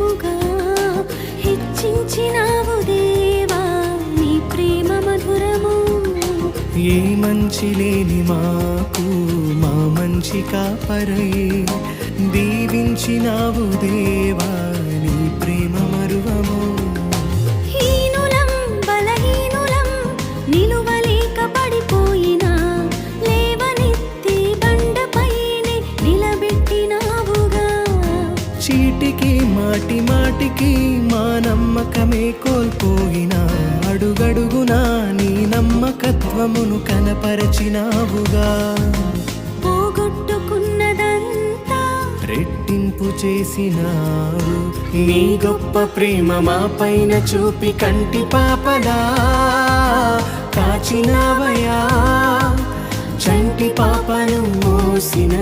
ఎక్కువగా హెచ్చించినావు దేవా నీ ప్రేమ మధురము. ఏ మంచి లేని మాకు మా మంచి కాపరై దీవించినావు దేవా నీ ప్రేమ మరువము. హీనులం బలహీనులం నిలువలేక పడిపోయినా లేవనెత్తి బండపైనే నిలబెట్టినావుగా. చీటికి మాటి మాటికి మా నమ్మకమే కోల్పోయినా అడుగడుగునా నీ నమ్మకత్వమును కనపరచినావుగా. పోగొట్టుకున్నదంతా రెట్టింపు చేసినావు నీ గొప్ప ప్రేమ మా పైన చూపి కంటి పాపలా కాచినావయా. చంటి పాపను మోసిన